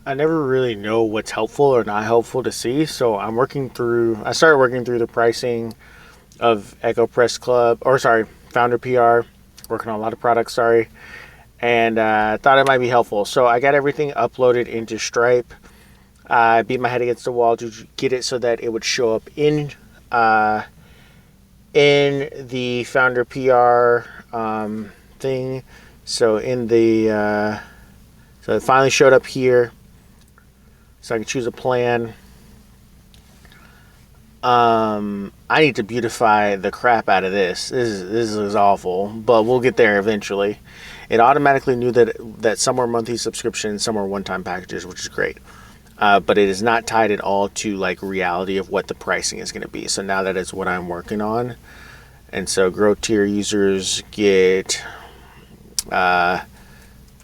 I never really know what's helpful or not helpful to see. So I started working through the pricing of Echo Press Club, or sorry, Founder PR, working on a lot of products, sorry. And thought it might be helpful. So I got everything uploaded into Stripe. I beat my head against the wall to get it so that it would show up in the Founder PR thing. So so it finally showed up here. So I can choose a plan. I need to beautify the crap out of this. This is awful, but we'll get there eventually. It automatically knew that some were monthly subscriptions, some were one-time packages, which is great. But it is not tied at all to like reality of what the pricing is going to be. So now that is what I'm working on. And so grow tier users get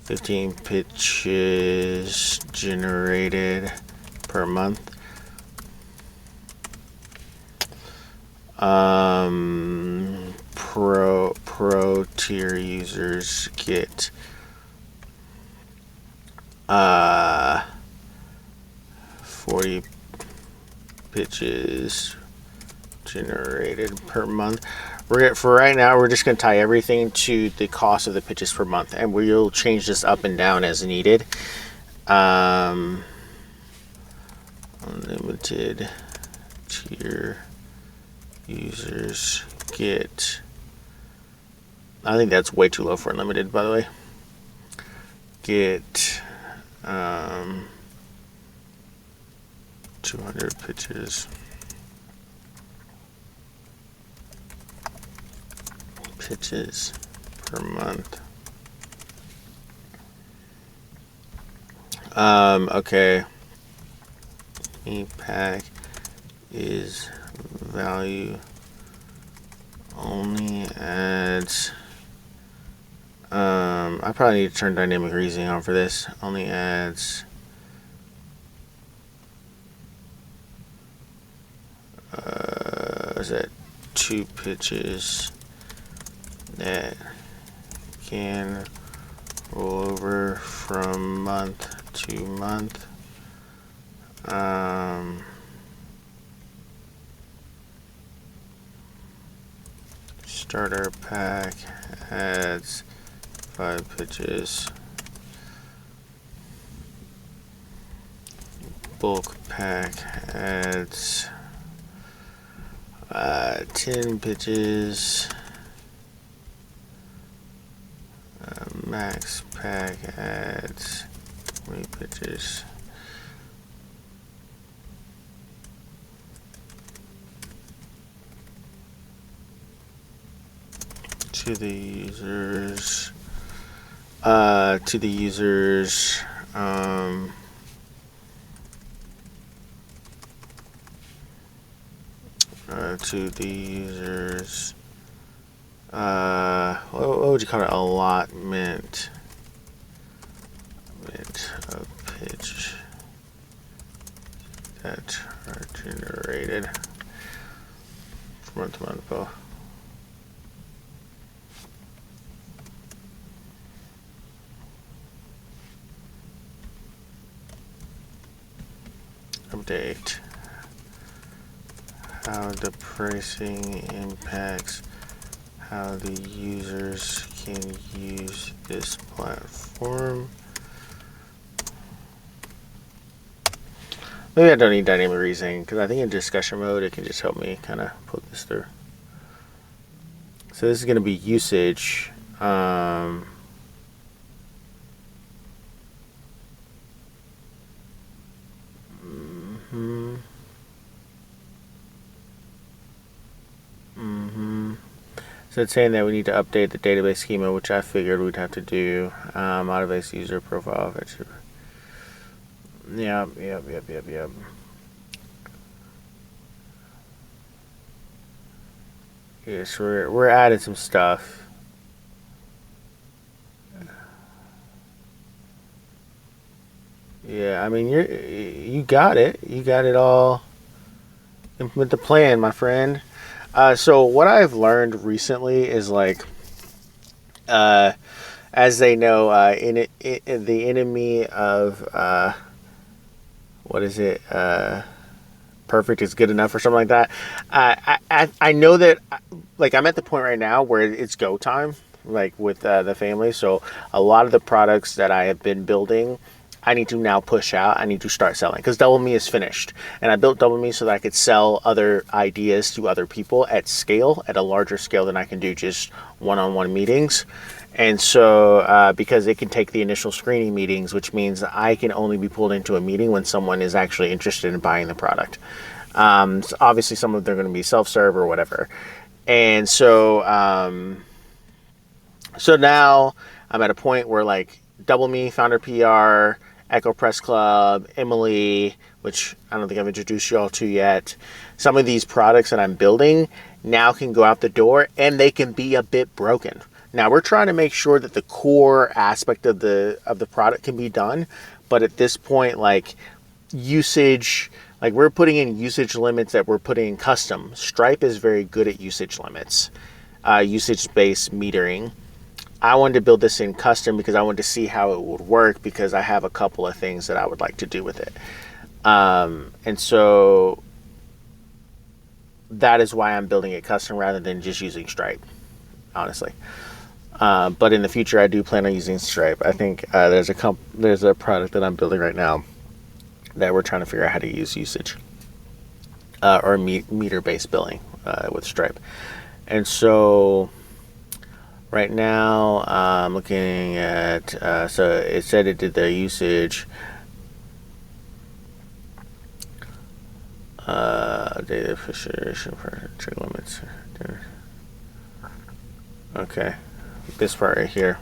15 pitches generated per month. Pro tier users get 40 pitches generated per month. For right now, we're just going to tie everything to the cost of the pitches per month, and we'll change this up and down as needed. Unlimited tier users get, I think that's way too low for unlimited, by the way, get 200 pitches per month. Okay. E-pack is value only adds. I probably need to turn dynamic reasoning on for this. Only adds is that 2 pitches that can roll over from month to month. Starter pack adds 5 pitches. Bulk pack adds 10 pitches. Max pack adds 20 pitches. To the users, to the users, what would you call it? Allotment of pitch that are generated from month to month. Update how the pricing impacts how the users can use this platform. Maybe I don't need dynamic reasoning because I think in discussion mode it can just help me kind of put this through. So this is going to be usage. So it's saying that we need to update the database schema, which I figured we'd have to do. Database user profile feature. Yep. Yes, we're adding some stuff. Yeah, I mean you got it. You got it all. Implement the plan, my friend. So what I've learned recently is like, as they know, the enemy of what is it? Perfect is good enough or something like that. I know that, like, I'm at the point right now where it's go time, like with the family. So a lot of the products that I have been building, I need to now push out. I need to start selling because Double Me is finished, and I built Double Me so that I could sell other ideas to other people at scale, at a larger scale than I can do just one-on-one meetings. And so, because it can take the initial screening meetings, which means I can only be pulled into a meeting when someone is actually interested in buying the product. So obviously, some of them are going to be self-serve or whatever. And so, so now I'm at a point where, like, Double Me, Founder PR, Echo Press Club, Emily, which I don't think I've introduced you all to yet. Some of these products that I'm building now can go out the door, and they can be a bit broken. Now we're trying to make sure that the core aspect of the product can be done, but at this point, like, usage, like, we're putting in usage limits that we're putting in custom. Stripe is very good at usage limits, usage-based metering. I wanted to build this in custom because I wanted to see how it would work, because I have a couple of things that I would like to do with it. And so that is why I'm building it custom rather than just using Stripe, honestly. But in the future, I do plan on using Stripe. I think there's a product that I'm building right now that we're trying to figure out how to use usage or meter-based billing with Stripe. And so right now, I'm looking at, so it said it did the usage, data fixation for trigger limits. Okay, this part right here.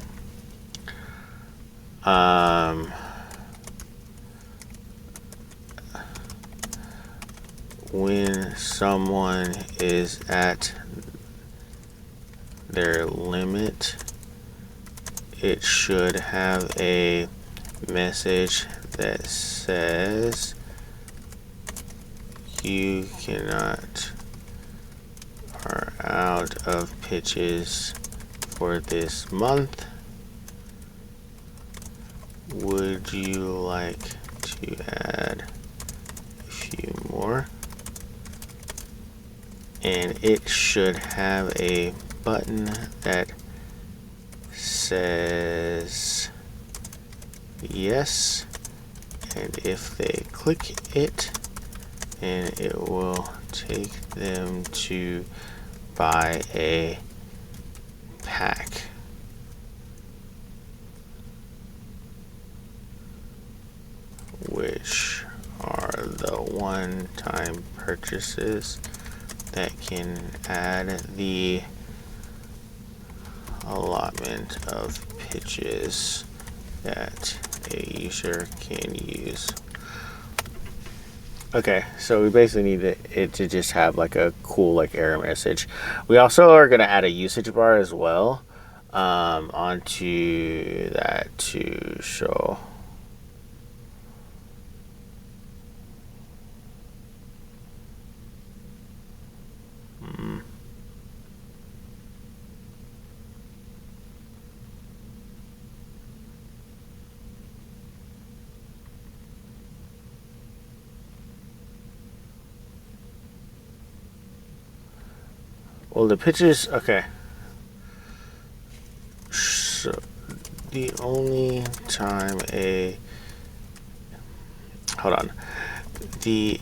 When someone is at their limit, it should have a message that says you are out of pitches for this month. Would you like to add a few more? And it should have a button that says yes, and if they click it, and it will take them to buy a pack. Which are the one-time purchases that can add the allotment of pitches that a user can use. Okay, so we basically need it to just have like a cool like error message. We also are going to add a usage bar as well onto that to show. Well, the pitches, okay. So the only time hold on, the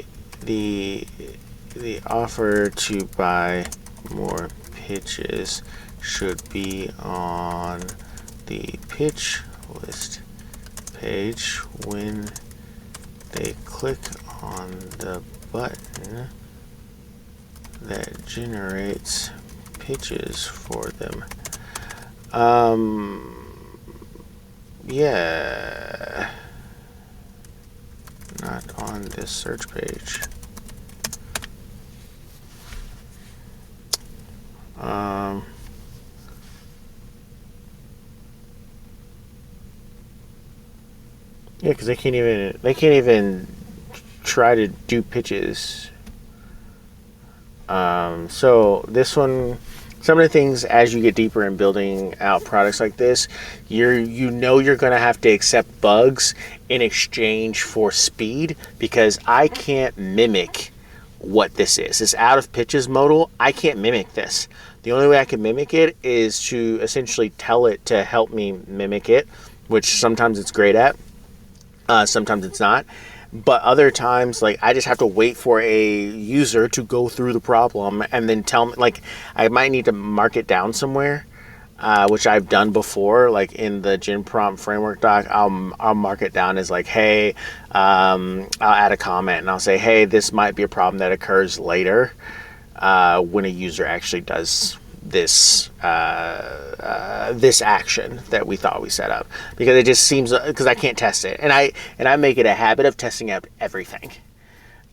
offer to buy more pitches should be on the pitch list page when they click on the button that generates pitches for them. Yeah, not on this search page. Yeah, because they can't even try to do pitches. So this one, some of the things as you get deeper in building out products like this, you're going to have to accept bugs in exchange for speed, because I can't mimic what this is. This out of pitches modal, I can't mimic this. The only way I can mimic it is to essentially tell it to help me mimic it, which sometimes it's great at, sometimes it's not. But other times, like, I just have to wait for a user to go through the problem and then tell me, like, I might need to mark it down somewhere, which I've done before. Like in the Gen Prompt framework doc, I'll mark it down as like, hey, I'll add a comment and I'll say, hey, this might be a problem that occurs later when a user actually does this this action that we thought we set up, because it just seems, because I can't test it, and I make it a habit of testing out everything,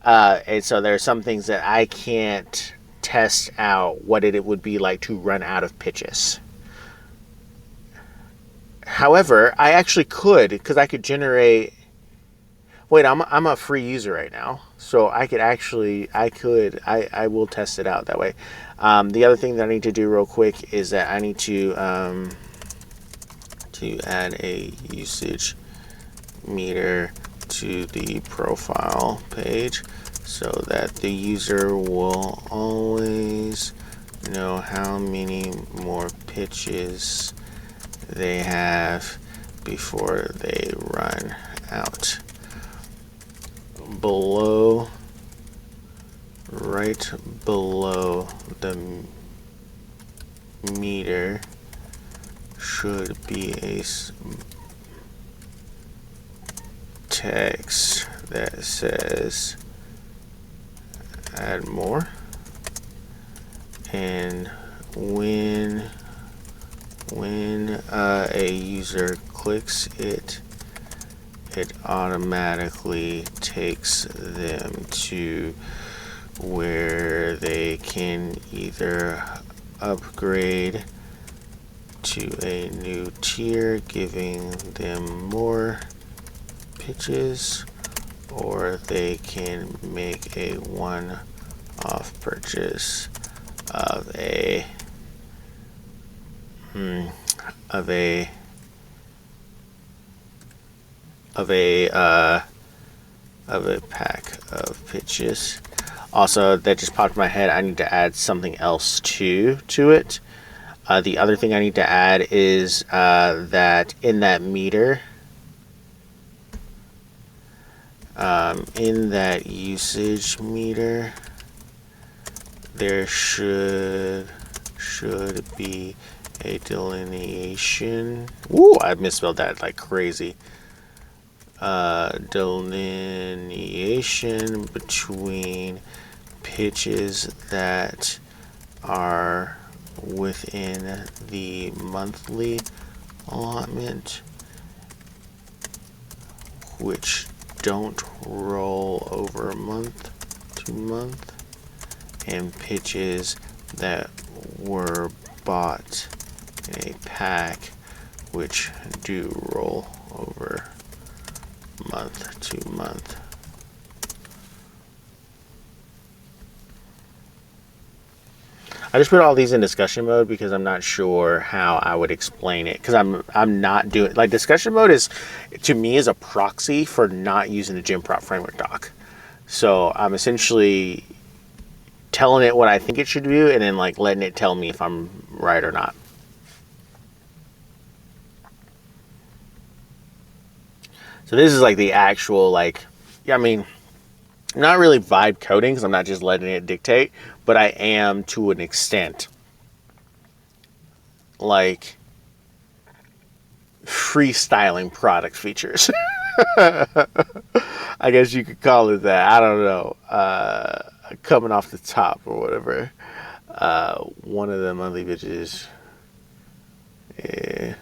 and so there are some things that I can't test out what it would be like to run out of pitches. However, I actually could, because I could generate. Wait, I'm a free user right now, so I could actually, I will test it out that way. The other thing that I need to do real quick is that I need to add a usage meter to the profile page, so that the user will always know how many more pitches they have before they run out. Right below the meter should be a text that says add more, and when a user clicks it, it automatically takes them to where they can either upgrade to a new tier, giving them more pitches, or they can make a one-off purchase of a pack of pitches. Also, that just popped in my head, I need to add something else to it. The other thing I need to add is that in that meter, in that usage meter, there should be a delineation. Ooh, I misspelled that like crazy. Delineation between pitches that are within the monthly allotment, which don't roll over month to month, and pitches that were bought in a pack which do roll over month to month. I just put all these in discussion mode because I'm not sure how I would explain it, because I'm not doing, like, discussion mode is, to me, is a proxy for not using the Gen Prompt framework doc. So I'm essentially telling it what I think it should do, and then like letting it tell me if I'm right or not. So this is like the actual, like, yeah, I mean, I'm not really vibe coding because I'm not just letting it dictate, but I am to an extent like freestyling product features. I guess you could call it that. I don't know. Coming off the top or whatever. One of the monthly bitches. Yeah.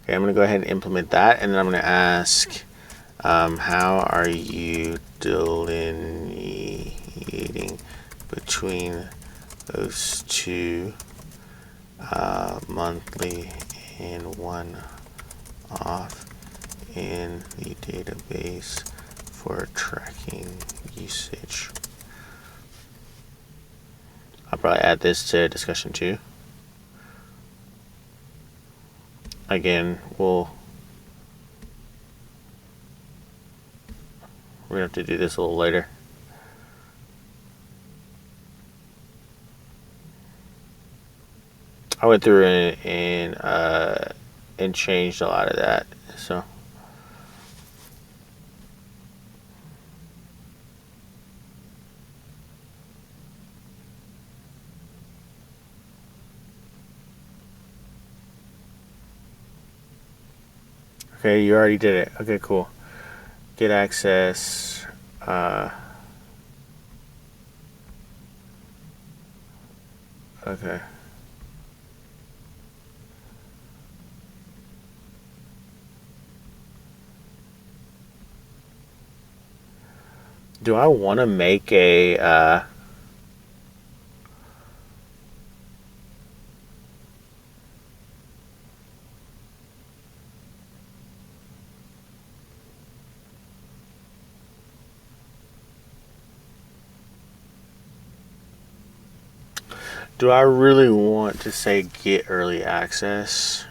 Okay, I'm going to go ahead and implement that, and then I'm going to ask, how are you delineating between those two, monthly and one off in the database for tracking usage? I'll probably add this to discussion 2. Again, we're gonna have to do this a little later. I went through and changed a lot of that. So okay, you already did it. Okay, cool. Get access. Okay. Do I want to make a do I really want to say get early access?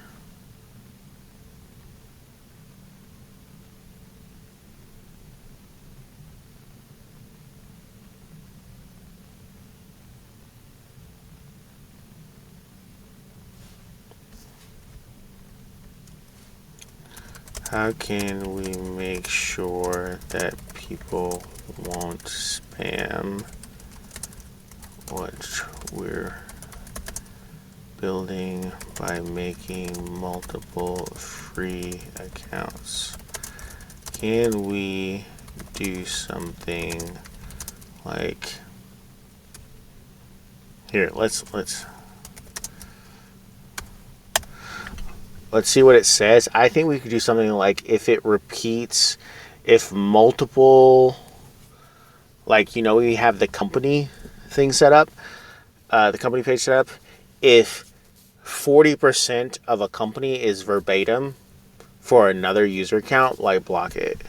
How can we make sure that people won't spam what we're building by making multiple free accounts? Can we do something like here? Let's see what it says. I think we could do something like if it repeats, if multiple, like, we have the company thing set up, the company page set up. If 40% of a company is verbatim for another user account, like, block it.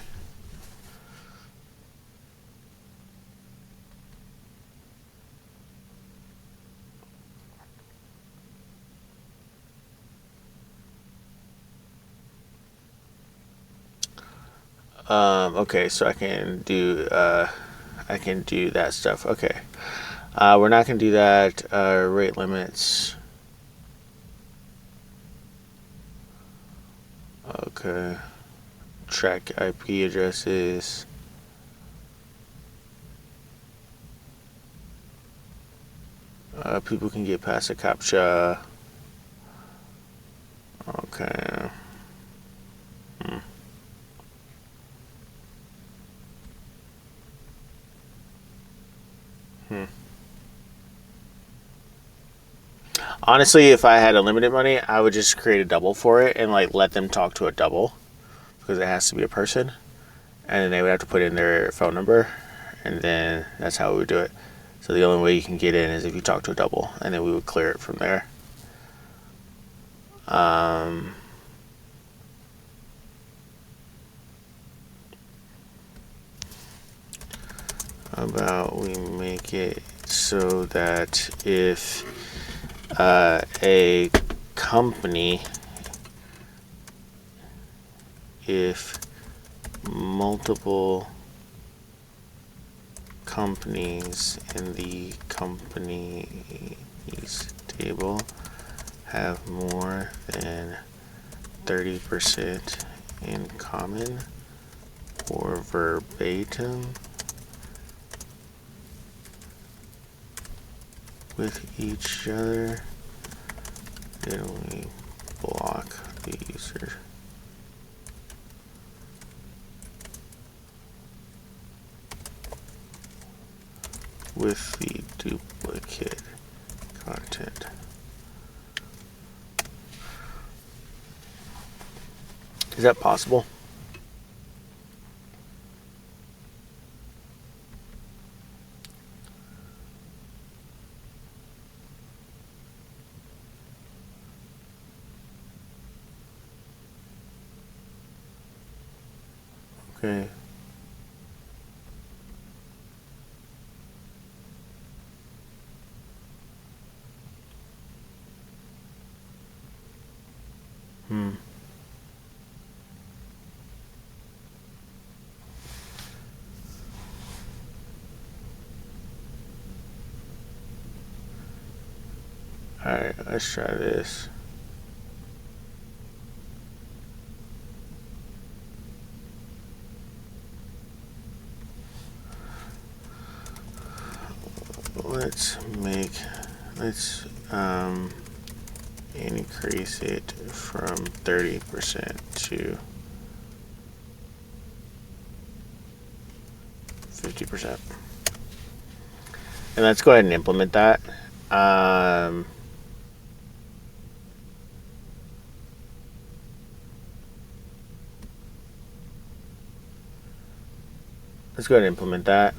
Okay, so I can do that stuff. Okay. We're not going to do that. Rate limits. Okay. Track IP addresses. People can get past a CAPTCHA. Okay. Honestly, if I had unlimited money, I would just create a double for it and let them talk to a double, because it has to be a person, and then they would have to put in their phone number, and then that's how we would do it. So the only way you can get in is if you talk to a double, and then we would clear it from there. How about we make it so that if a company, if multiple companies in the companies table have more than 30% in common or verbatim with each other, then we block the user. With the duplicate content. Is that possible? Okay. Alright, let's try this. Let's increase it from 30% to 50%. And let's go ahead and implement that. Let's go ahead and implement that.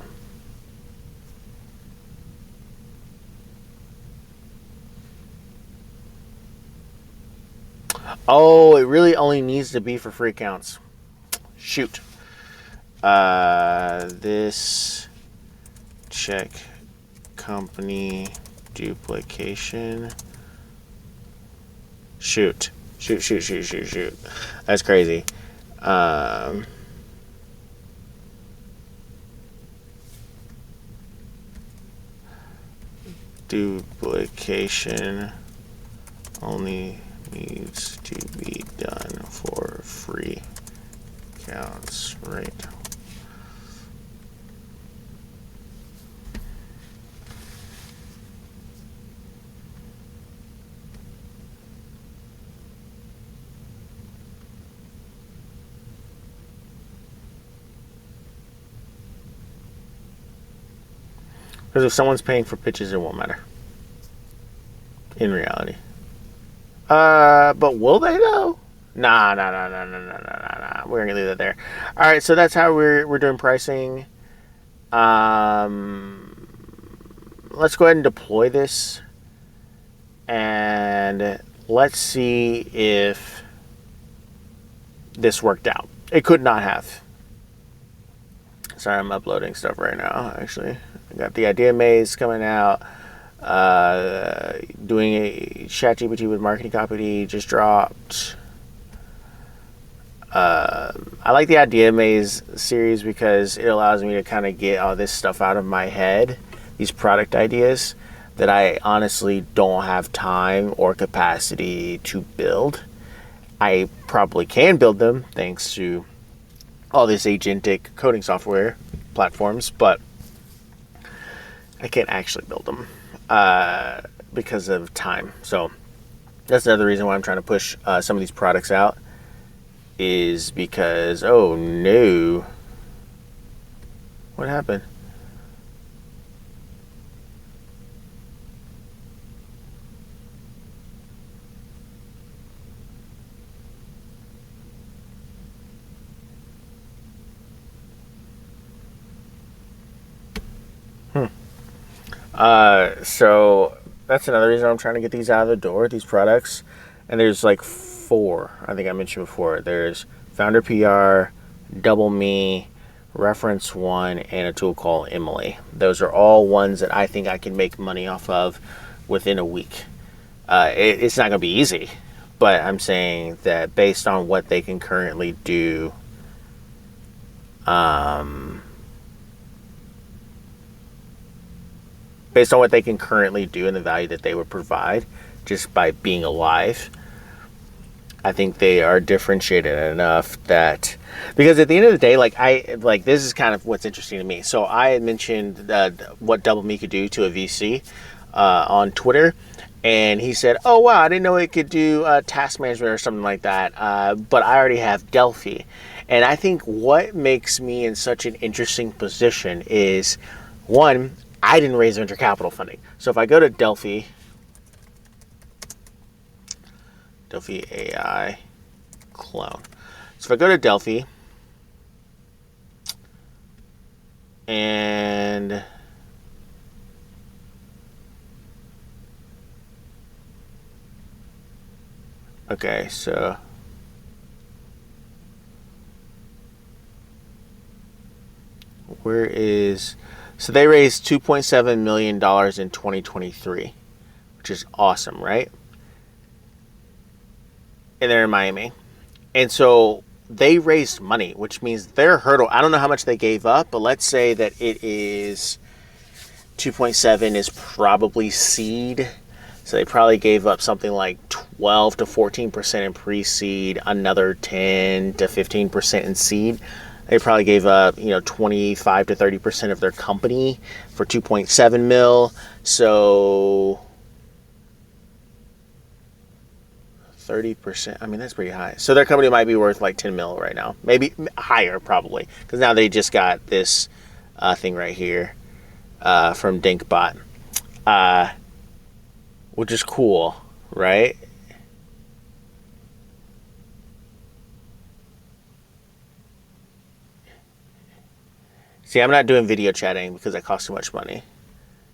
Oh, it really only needs to be for free accounts. Shoot. This check company duplication. Shoot. That's crazy. Duplication only needs to be done for free accounts, right? Because if someone's paying for pitches, it won't matter. In reality. But will they though? Nah. We're gonna leave that there. All right, so that's how we're doing pricing. Let's go ahead and deploy this, and let's see if this worked out. It could not have. Sorry, I'm uploading stuff right now. Actually, I got the idea maze coming out. Doing a ChatGPT with marketing copy just dropped. I like the idea maze series because it allows me to kind of get all this stuff out of my head, these product ideas that I honestly don't have time or capacity to build. I probably can build them thanks to all this agentic coding software platforms, but I can't actually build them because of time. So that's another reason why I'm trying to push some of these products out, is because, oh no, what happened? So that's another reason I'm trying to get these out of the door, these products. And there's like 4, I think I mentioned before. There's FNDRPR, Double Me, Reference One, and a tool called Emily. Those are all ones that I think I can make money off of within a week. It's not going to be easy, but I'm saying that based on what they can currently do, based on what they can currently do and the value that they would provide just by being alive, I think they are differentiated enough that, because at the end of the day, this is kind of what's interesting to me. So I had mentioned what Double Me could do to a VC on Twitter, and he said, "Oh wow, I didn't know it could do task management or something like that." But I already have Delphi, and I think what makes me in such an interesting position is, one, I didn't raise venture capital funding. So if I go to Delphi AI clone. So if I go to Delphi and okay, so where is, so they raised $2.7 million in 2023, which is awesome, right? and they're in Miami. And so they raised money, which means their hurdle, I don't know how much they gave up, but let's say that it is 2.7 is probably seed. So they probably gave up something like 12 to 14% in pre-seed, another 10 to 15% in seed. They probably gave up, 25 to 30% of their company for 2.7 mil. So 30%. I mean, that's pretty high. So their company might be worth like 10 mil right now. Maybe higher, probably. Because now they just got this thing right here from Dinkbot, which is cool, right? See, I'm not doing video chatting because that costs too much money.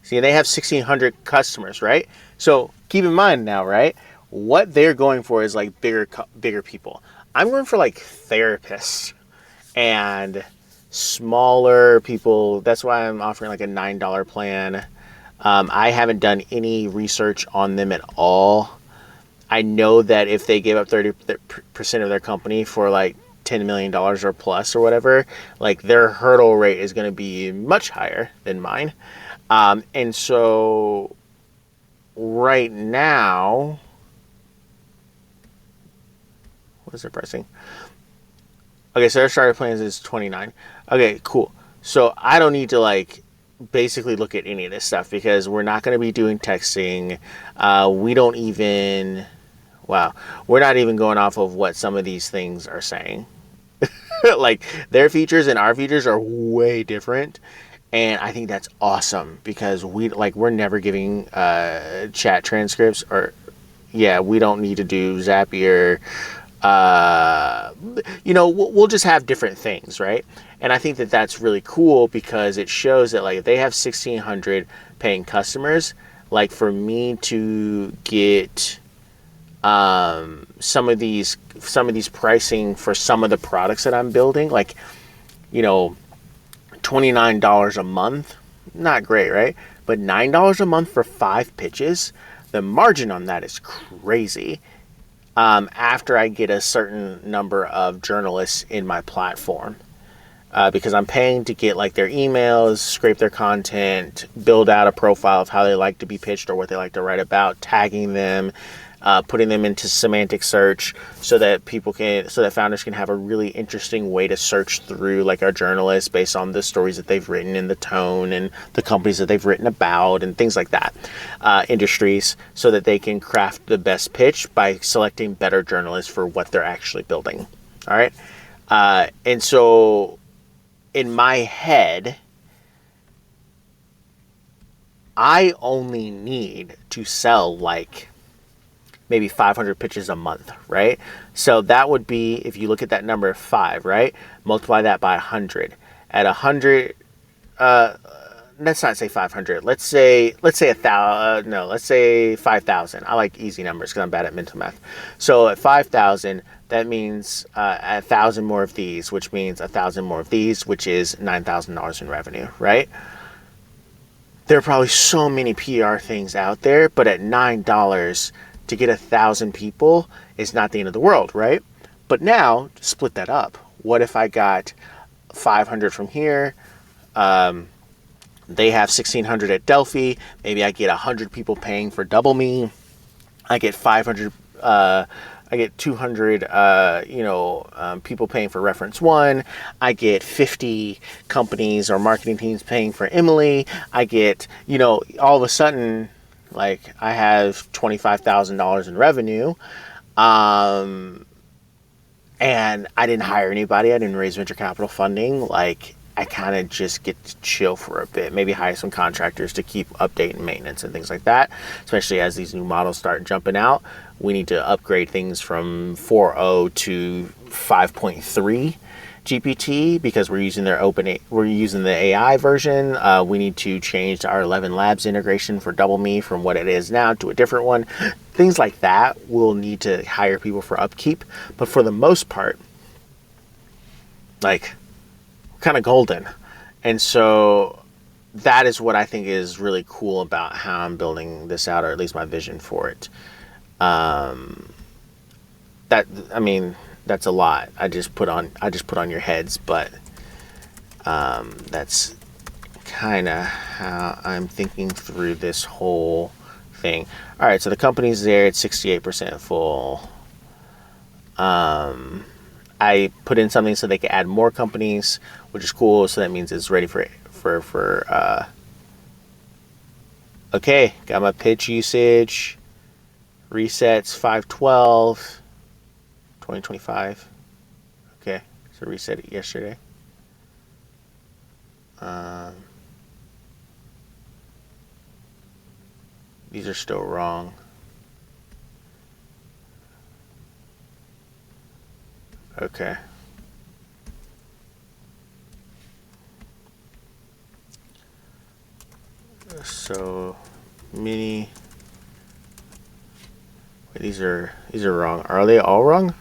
See, they have 1,600 customers, right? So keep in mind now, right? What they're going for is like bigger people. I'm going for like therapists and smaller people. That's why I'm offering like a $9 plan. I haven't done any research on them at all. I know that if they gave up 30% of their company for like $10 million or plus or whatever, like their hurdle rate is going to be much higher than mine. And so right now, what is their pricing? Okay, so their starter plans is 29. Okay, cool. So I don't need to like basically look at any of this stuff because we're not going to be doing texting. We don't even, wow, we're not even going off of what some of these things are saying. Like their features and our features are way different. And I think that's awesome because we're never giving chat transcripts or, yeah, we don't need to do Zapier. We'll just have different things, right? And I think that that's really cool because it shows that like if they have 1,600 paying customers, like for me to get some of these pricing for some of the products that I'm building, like, $29 a month, not great, right? But $9 a month for 5 pitches, the margin on that is crazy. After I get a certain number of journalists in my platform, because I'm paying to get like their emails, scrape their content, build out a profile of how they like to be pitched or what they like to write about, tagging them, putting them into semantic search so that founders can have a really interesting way to search through like our journalists based on the stories that they've written and the tone and the companies that they've written about and things like that, industries, so that they can craft the best pitch by selecting better journalists for what they're actually building. All right. And so in my head, I only need to sell like maybe 500 pitches a month, right? So that would be, if you look at that number of 5, right? Multiply that by 100. At 100, let's not say 500. Let's say 1,000. No, let's say 5,000. I like easy numbers because I'm bad at mental math. So at 5,000, that means 1,000 more of these, which means 1,000 more of these, which is $9,000 in revenue, right? There are probably so many PR things out there, but at $9 to get 1,000 people is not the end of the world, right? But now split that up. What if I got 500 from here? They have 1,600 at Delphi. Maybe I get 100 people paying for double me. I get 500. I get 200. People paying for reference one. I get 50 companies or marketing teams paying for Emily. I get, all of a sudden, like I have $25,000 in revenue, and I didn't hire anybody. I didn't raise venture capital funding. Like I kind of just get to chill for a bit, maybe hire some contractors to keep update and maintenance and things like that, especially as these new models start jumping out. We need to upgrade things from 4.0 to 5.3 GPT because we're using the AI version. We need to change our 11 Labs integration for Double Me from what it is now to a different one. Things like that, we'll need to hire people for upkeep. But for the most part, like, kind of golden. And so that is what I think is really cool about how I'm building this out, or at least my vision for it. I mean, that's a lot. I just put on your heads, but that's kind of how I'm thinking through this whole thing. All right, so the company's there. It's 68% full. I put in something so they can add more companies, which is cool. So that means it's ready for okay, got my pitch usage. Resets 5/12, 2025. Okay, so reset it yesterday. These are still wrong. Okay. So mini. Wait, these are wrong. Are they all wrong?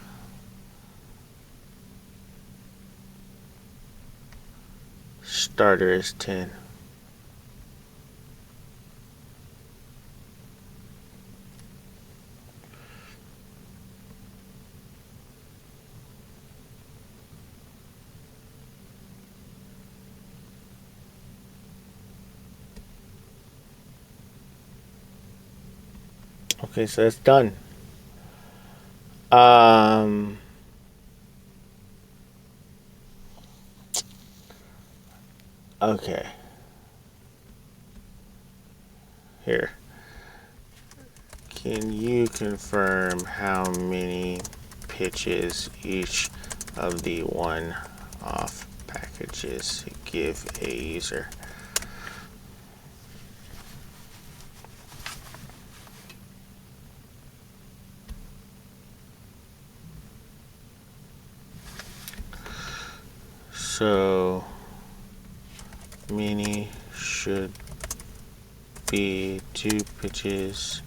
Starter is 10. Okay, so it's done. Okay. Here. Can you confirm how many pitches each of the one-off packages give a user? So mini should be 2 pitches.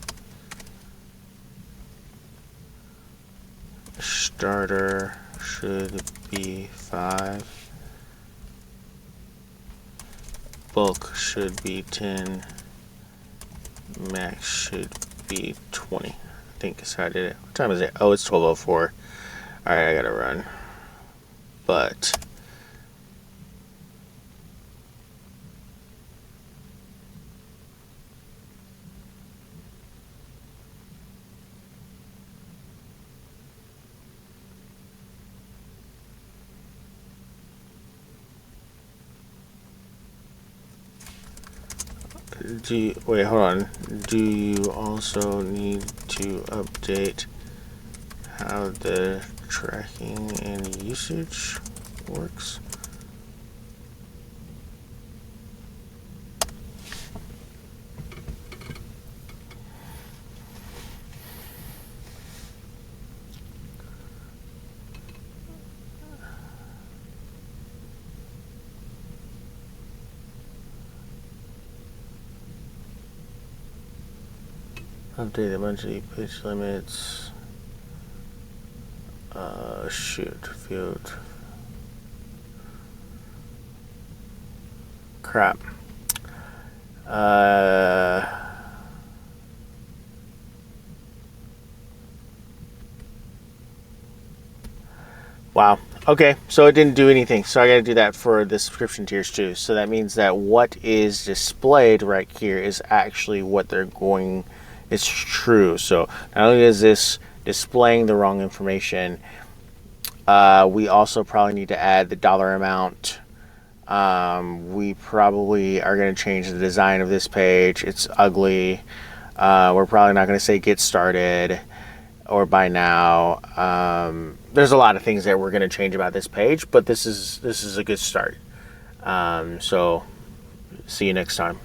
Starter should be 5. Bulk should be 10. Max should be 20. I think that's how I did it. What time is it? Oh, it's 12:04. Alright, I gotta run. But wait, hold on. Do you also need to update how the tracking and usage works? Update the monthly pitch limits. Shoot, field. Crap. Wow. Okay, so it didn't do anything. So I got to do that for the subscription tiers too. So that means that what is displayed right here is actually what they're going. It's true. So not only is this displaying the wrong information, we also probably need to add the dollar amount. We probably are going to change the design of this page. It's ugly. We're probably not going to say get started or buy now. There's a lot of things that we're going to change about this page, but this is a good start. So see you next time.